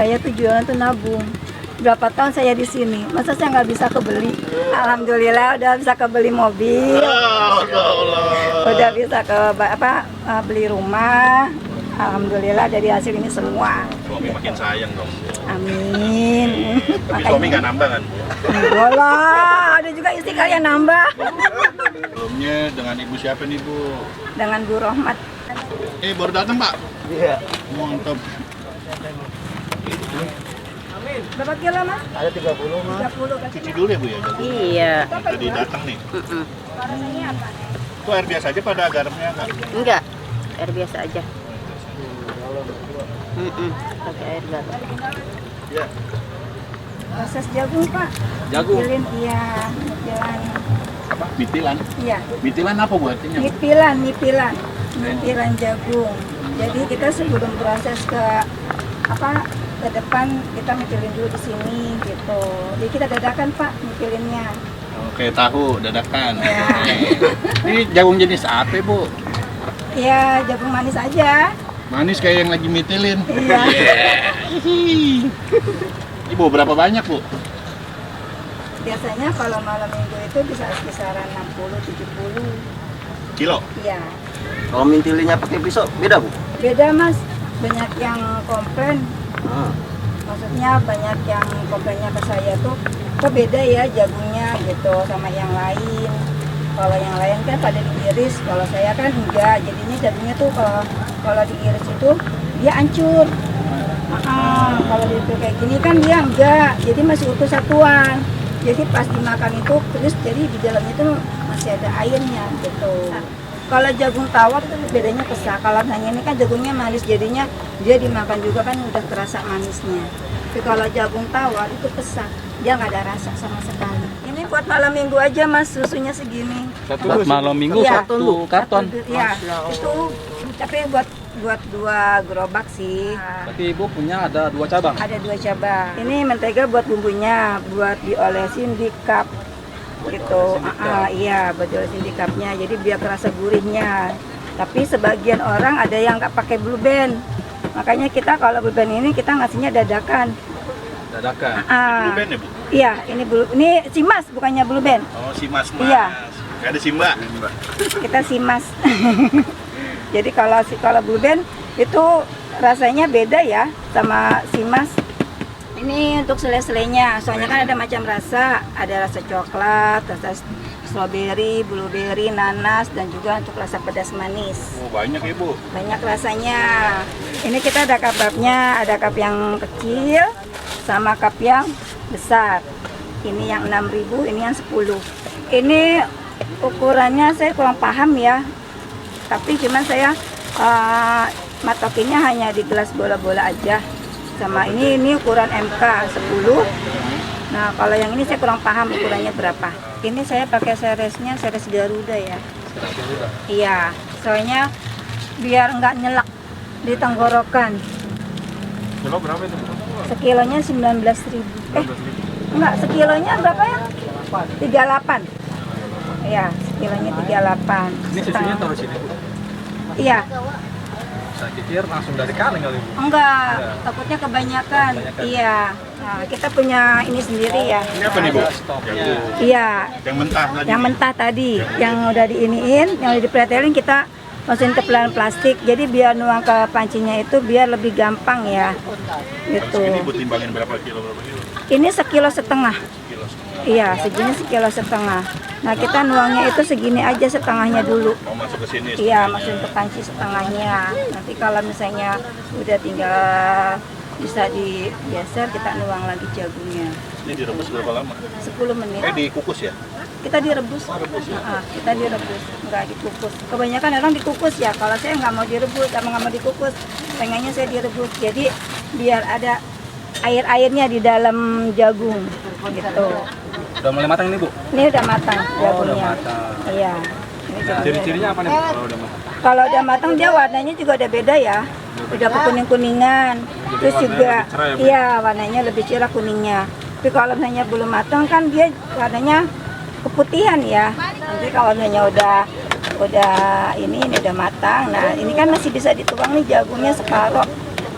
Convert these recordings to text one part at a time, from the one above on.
Saya tuh jualan tuh nabung. Berapa tahun saya di sini, masa saya nggak bisa kebeli? Alhamdulillah udah bisa kebeli mobil, udah bisa beli rumah. Alhamdulillah dari hasil ini semua. Suami makin sayang dong. Amin. Tapi suami nggak nambah kan? Enggak lah, ada juga istri kalian nambah. Sebelumnya dengan ibu siapa nih Bu? Dengan Bu Rohmat. Baru datang Pak? Iya. Mantap. Berapa kilo mas? Ada 30 mas. 30 kan? Cuci dulu ya Bu ya? Iya. Tadi datang nih. Ini apa? Itu air biasa aja pada garamnya kan? Enggak, air biasa aja. Pakai air garam. Iya. Proses jagung pak. Jagung? Nipilin, iya. Nipilan. Apa? Mitilan? Iya. Mitilan apa Bu artinya? Nipilan jagung. Jadi kita sebelum proses ke depan kita nipilin dulu di sini gitu. Jadi kita dadakan pak nipilinnya. Oke, tahu dadakan. Ya. Ini jagung jenis apa Bu? Iya jagung manis aja. Manis kayak yang lagi mitilin. Iya. Ibu berapa banyak Bu? Biasanya kalau malam minggu itu bisa kisaran 60-70. Kilo? Iya. Kalau mintilinnya pakai pisau beda Bu? Beda mas. Banyak yang komplain. Ah. Maksudnya banyak yang komplainnya ke saya tuh kok beda ya jagungnya gitu sama yang lain. Kalau yang lain kan pada diiris, kalau saya kan enggak. Jadinya jagungnya tuh kalau diiris itu dia hancur. Kalau diiris kayak gini kan dia enggak, jadi masih utuh satuan. Jadi pas dimakan itu terus jadi di dalamnya itu masih ada airnya gitu. Kalau jagung tawar itu bedanya pesah. Kalau hanya ini kan jagungnya manis, jadinya dia dimakan juga kan udah terasa manisnya. Tapi kalau jagung tawar itu pesah, dia nggak ada rasa sama sekali. Ini buat malam minggu aja mas, susunya segini. Buat malam minggu Iya. satu karton. Iya, itu tapi buat 2 gerobak sih. Berarti ibu punya ada 2 cabang. Ada 2 cabang. Ini mentega buat bumbunya, buat diolesin di cup gitu. Iya, buat diolesin di cupnya. Jadi biar terasa gurihnya. Tapi sebagian orang ada yang nggak pakai blue band. Makanya kita kalau blue band ini kita ngasihnya dadakan. Dadakan. Blue band ya Bu? Iya, ini simas bukannya blue band. Oh, si Mas. Iya. Gak ada Simba. Kita simas. Jadi kalau blue band itu rasanya beda ya sama simas. Ini untuk selai-selainya, soalnya kan ada macam rasa, ada rasa coklat, rasa stroberi, blueberry, nanas, dan juga untuk rasa pedas manis. Oh, banyak ya Bu? Banyak rasanya. Ini kita ada cup-nya, ada cup yang kecil sama cup yang besar. Ini yang 6.000, ini yang 10. Ini ukurannya saya kurang paham ya. Tapi cuman saya matokinnya hanya di gelas bola-bola aja. Sama ini ukuran MK 10. Nah, kalau yang ini saya kurang paham ukurannya berapa. Ini saya pakai seresnya, seres Garuda ya. Iya, soalnya biar nggak nyelak di tenggorokan. Kilo berapa itu? Sekilonya 19.000. Enggak, sekilonya berapa ya? 38. Iya, sekilonya 38. Ini susunya taruh sini Bu. Iya. Saya pikir langsung dari kaleng kali Bu. Enggak, takutnya kebanyakan. Iya. Nah, kita punya ini sendiri ya. Ini apa nih Bu? Stoknya. Iya. Yang mentah tadi. Yang mentah tadi, yang udah diiniin, yang udah dipretelin kita masukin ke pelan plastik. Jadi biar nuang ke pancinya itu biar lebih gampang ya. Gitu. Ini Bu timbangin berapa kilo? Ini 1,5 kilo. Kilo setengah. Iya, segini 1,5 kilo. Nah, kita nuangnya itu segini aja setengahnya dulu. Mau masuk ke sini? Iya, masukin ke panci setengahnya. Nanti kalau misalnya udah tinggal bisa digeser, kita nuang lagi jagungnya. Ini direbus berapa lama? 10 menit. Dikukus ya? Kita direbus. Kita direbus, nggak dikukus. Kebanyakan orang dikukus ya. Kalau saya nggak mau direbus, sama nggak mau dikukus, pengennya saya direbus. Jadi biar ada air-airnya di dalam jagung, gitu. Udah mulai matang ini Bu? Ini udah matang Oh, udah jagungnya. matang. Iya. Ini jagungnya. Ciri-cirinya apa nih Bu kalau udah matang? Kalau udah matang dia warnanya juga udah beda ya. Udah kekuning-kuningan. Terus juga lebih cerah ya, Bu? iya warnanya lebih cerah kuningnya. Tapi kalau misalnya belum matang kan dia warnanya keputihan ya. Nanti kalau misalnya udah ini udah matang. Nah, ini kan masih bisa dituang nih jagungnya separuh.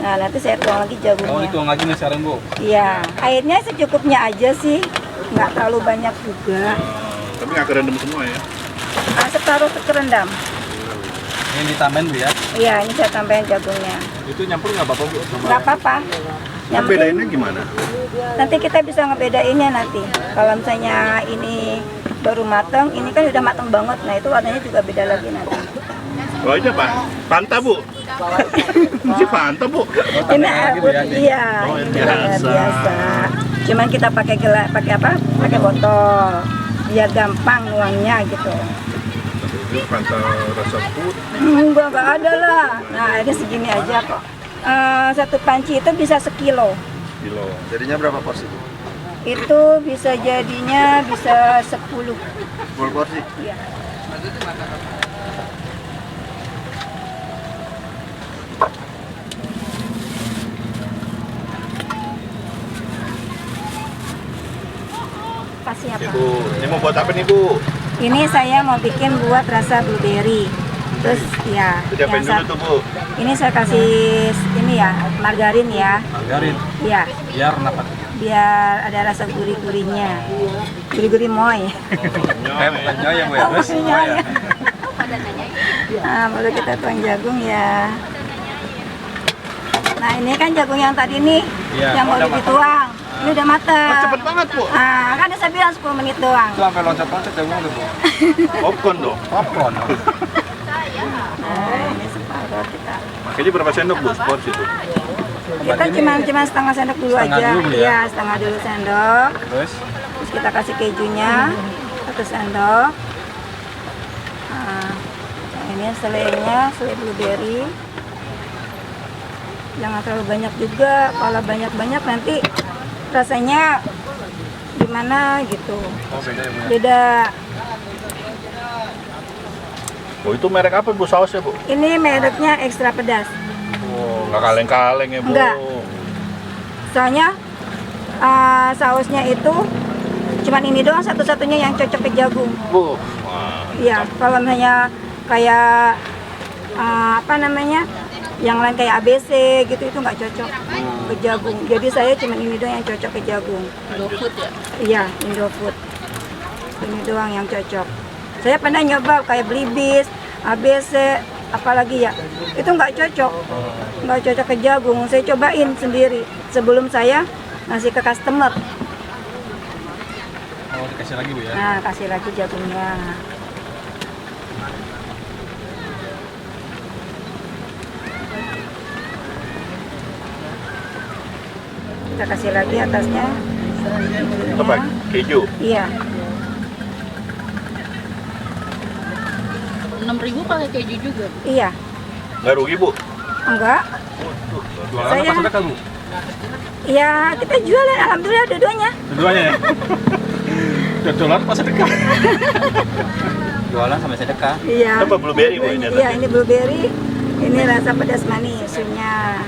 Nah, nanti saya tuang lagi Oh, jagungnya. dituang lagi nih sekarang, Bu. Iya, airnya secukupnya aja sih, nggak terlalu banyak juga. Tapi nggak kerendam semua ya. Separuh kerendam. Ini ditambahin, Bu ya. Iya, ini saya tambahin jagungnya. Itu nyampur nggak apa-apa, Bu? Sama Nggak apa-apa. Yang penting Bedainnya gimana? nanti kita bisa ngebedainnya nanti. Kalau misalnya ini baru mateng, ini kan udah mateng banget. Nah, itu warnanya juga beda lagi nanti. Oh ini apa? Fanta bu? Si Fanta bu? Ini air Bu, ya? putih, iya, Oh, ini air air biasa. biasa. Cuman kita pakai gelas, pakai apa? Pakai botol, biar gampang nuangnya gitu. Itu Fanta rasa putih. Enggak ada lah. Nah, airnya segini aja kok. Satu panci itu bisa sekilo. Kilo. Jadinya berapa porsi? Itu bisa jadinya bisa 10. 10 porsi. Iya. Kasih apa? Ibu, ini mau buat apa nih bu? Ini saya mau bikin buat rasa blueberry. Terus ya, Itu diapain dulu tuh bu? ini saya kasih ini ya, margarin ya. margarin. Iya, Biar kenapa? biar ada rasa gurih-gurihnya. Gurih-gurih moy. Kayak bukan nyoy ya, Bu ya? Terus? Oh, nyoy ya. Nah, baru kita tuang jagung ya. Nah, ini kan jagung yang tadi nih, Iya, yang udah baru matang. dituang. Ini udah mateng. Cepet banget bu. Nah, kan saya bilang 10 menit doang. Itu sampai loncat-loncat jagung tuh, Bu. Popcorn dong. Popcorn. Nah, ini separuh kita. Makanya berapa sendok bu? Porsi itu. Kita cuma setengah sendok dulu Setengah aja. dulu, Bu, ya? Iya, setengah dulu sendok. Terus? Terus kita kasih kejunya 1 sendok. Nah, yang ini selainya, selai blueberry. Jangan terlalu banyak juga. Kalau banyak-banyak nanti rasanya gimana gitu. Oh, beda ya, Bu ya? Beda. Oh itu merek apa bu sausnya bu? Ini mereknya ekstra pedas. Oh nggak kaleng-kaleng ya bu. Enggak. Soalnya sausnya itu cuman ini doang satu-satunya yang cocok ke jagung. Bu. Wah. Iya, kalau misalnya kayak apa namanya, yang lain kayak ABC gitu itu nggak cocok ke jagung. Jadi saya cuma ini doang yang cocok ke jagung. Indofood ya? Iya, Indofood. Ini doang yang cocok. Saya pernah nyoba kayak Blibis, ABC, apalagi ya, itu nggak cocok ke jagung. Saya cobain sendiri sebelum saya ngasih ke customer. Oh, dikasih lagi, Bu ya? Nah, kasih lagi jagungnya. Kita kasih lagi atasnya. Apa? Keju. Iya. 6.000 pakai keju juga. Iya. Nggak rugi bu? Enggak. Jualan Saya- apa sedekah, Bu? Iya, kita jualan alhamdulillah dua-duanya. Keduanya ya? Udah dolar pas sedekah. Jualan sampai sedekah. Iya. Apa blueberry bu ini? Iya, ini blueberry. Ini rasa pedas manis susunya.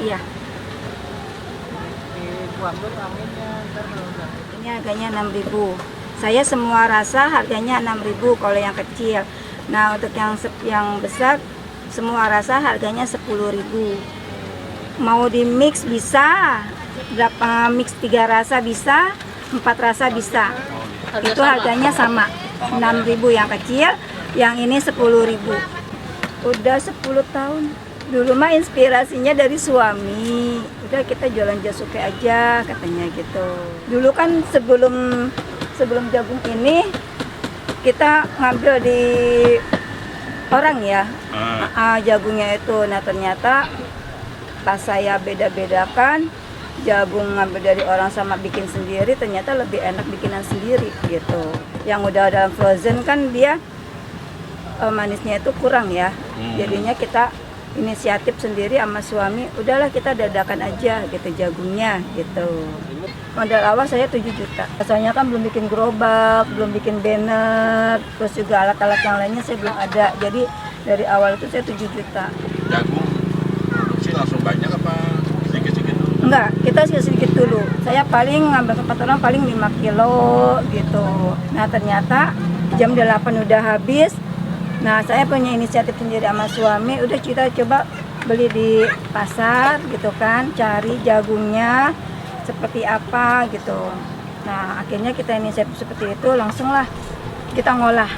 Iya. Ini harganya 6.000. Saya semua rasa harganya 6.000 kalau yang kecil. Nah, untuk yang besar semua rasa harganya 10.000. Mau di mix bisa. Berapa mix 3 rasa bisa, 4 rasa bisa. Itu harganya sama. 6.000 yang kecil, yang ini 10.000. Udah 10 tahun. Dulu mah inspirasinya dari suami. Udah kita jualan jasuke aja katanya gitu. Dulu kan sebelum jagung ini kita ngambil di orang ya. Jagungnya itu. Nah ternyata pas saya beda-bedakan jagung ngambil dari orang sama bikin sendiri, ternyata lebih enak bikinan sendiri gitu. Yang udah dalam frozen kan dia manisnya itu kurang ya. Jadinya kita inisiatif sendiri sama suami, udahlah kita dadakan aja gitu jagungnya gitu. Modal awal saya 7 juta. Soalnya kan belum bikin gerobak, belum bikin banner, terus juga alat-alat yang lainnya saya belum ada. Jadi dari awal itu saya 7 juta. Jagung produksi langsung banyak apa sedikit-sedikit dulu? Enggak, kita sedikit dulu. Saya paling ngambil tempat orang paling 5 kilo gitu. Nah ternyata jam 8 udah habis. Nah, saya punya inisiatif sendiri sama suami, udah kita coba beli di pasar gitu kan, cari jagungnya seperti apa gitu. Nah, akhirnya kita inisiatif seperti itu, langsunglah kita ngolah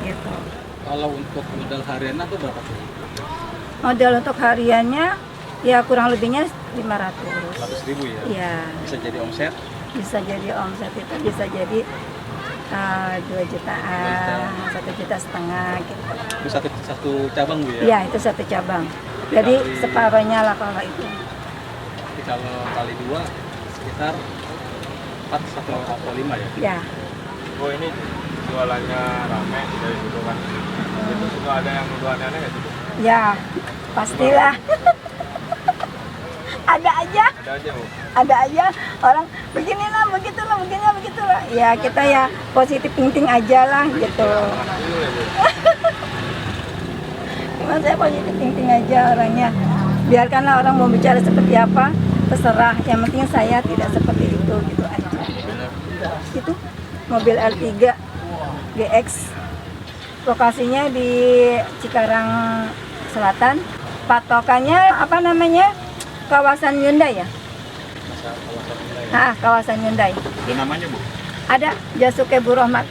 gitu. Kalau untuk modal hariannya tuh berapa tuh? Modal untuk hariannya ya kurang lebihnya 500. 100.000 ya? Iya, Bisa jadi omset? bisa jadi omset itu bisa jadi 2 jutaan, 1,5 juta gitu. Itu satu cabang Bu ya? Iya, itu satu cabang. Jadi Kali- separuhnya lah kalau itu. Jadi kalau kali 2 sekitar 4 atau 5 ya? Ya, Oh ini jualannya rame dari dulu kan. Itu suka ada yang nuduh aneh-aneh nggak sih? Bu? ya pastilah. Ada aja, Ada aja Bu. ada aja orang beginilah, begitulah. Ya kita ya positif thinking aja lah gitu. Dulu ya Bu. Cuma saya positif thinking aja orangnya. Biarkanlah orang mau bicara seperti apa, terserah. Yang penting saya tidak seperti itu gitu aja. Itu mobil R3 GX. Lokasinya di Cikarang Selatan. Patokannya apa namanya? Kawasan Hyundai ya? Masa kawasan wilayah. Nah, kawasan Hyundai. Ada namanya, Bu? Ada Jasuke Bu Rohmat.